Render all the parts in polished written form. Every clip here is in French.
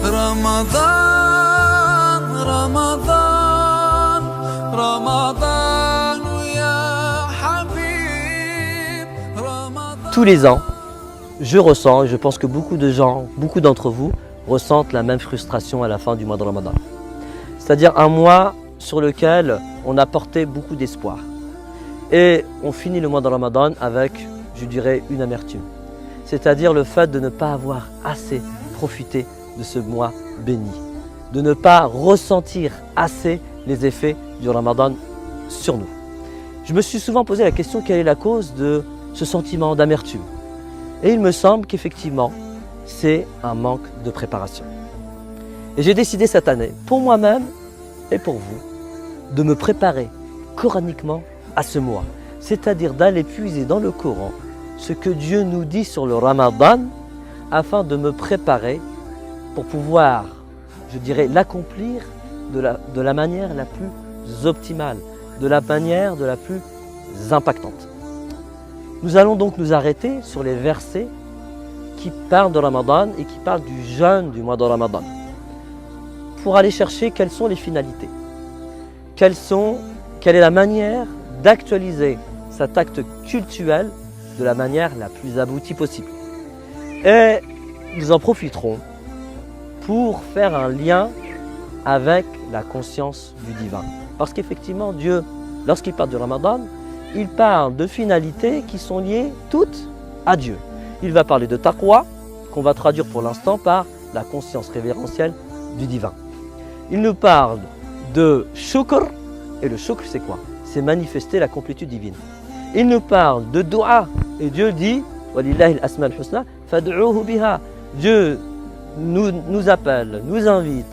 رمضان رمضان رمضان يا حبيب رمضان. Tous les ans, je ressens, et je pense que beaucoup de gens, beaucoup d'entre vous ressentent la même frustration à la fin du mois de Ramadan. C'est-à-dire un mois sur lequel on a porté beaucoup d'espoir. Et on finit le mois de Ramadan avec, je dirais, une amertume. C'est-à-dire le fait de ne pas avoir assez profité de ce mois béni. De ne pas ressentir assez les effets du Ramadan sur nous. Je me suis souvent posé la question, quelle est la cause de ce sentiment d'amertume? Et il me semble qu'effectivement, c'est un manque de préparation. Et j'ai décidé cette année, pour moi-même et pour vous, de me préparer coraniquement à ce mois. C'est-à-dire d'aller puiser dans le Coran ce que Dieu nous dit sur le Ramadan afin de me préparer pour pouvoir, je dirais, l'accomplir de la manière la plus optimale, de la manière la plus impactante. Nous allons donc nous arrêter sur les versets qui parlent de Ramadan et qui parlent du jeûne du mois de Ramadan pour aller chercher quelles sont les finalités, quelle est la manière d'actualiser cet acte cultuel de la manière la plus aboutie possible. Et nous en profiterons pour faire un lien avec la conscience du divin. Parce qu'effectivement, Dieu, lorsqu'il parle du Ramadan, il parle de finalités qui sont liées toutes à Dieu. Il va parler de taqwa, qu'on va traduire pour l'instant par la conscience révérentielle du divin. Il nous parle de shukr, et le shukr c'est quoi? C'est manifester la complétude divine. Il nous parle de dua, et Dieu dit Walillahi al-asma'ul husna fad'uhu biha. Dieu nous appelle, nous invite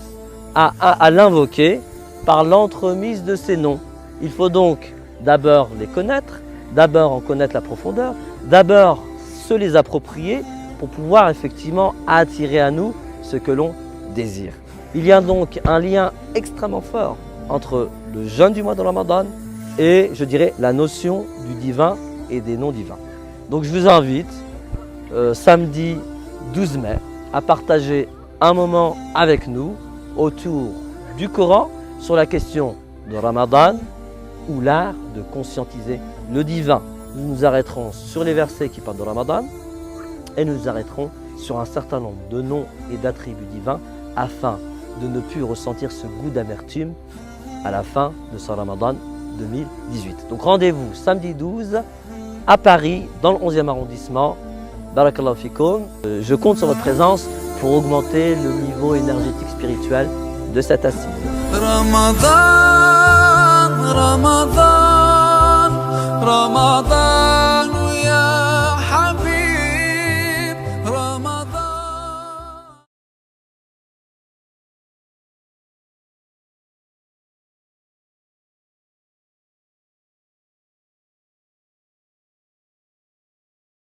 à l'invoquer par l'entremise de ses noms. Il faut donc d'abord les connaître, d'abord en connaître la profondeur, d'abord se les approprier pour pouvoir effectivement attirer à nous ce que l'on désire. Il y a donc un lien extrêmement fort entre le jeûne du mois de Ramadan et, je dirais, la notion du divin et des noms divins. Donc je vous invite, samedi 12 mai, à partager un moment avec nous autour du Coran sur la question de Ramadan ou l'art de conscientiser le divin. Nous nous arrêterons sur les versets qui parlent de Ramadan et nous nous arrêterons sur un certain nombre de noms et d'attributs divins afin de ne plus ressentir ce goût d'amertume à la fin de ce Ramadan 2018. Donc rendez-vous samedi 12 à Paris, dans le 11e arrondissement. Barakallahu fikoum. Je compte sur votre présence pour augmenter le niveau énergétique spirituel de cette assise. Ramadan, Ramadan, Ramadan.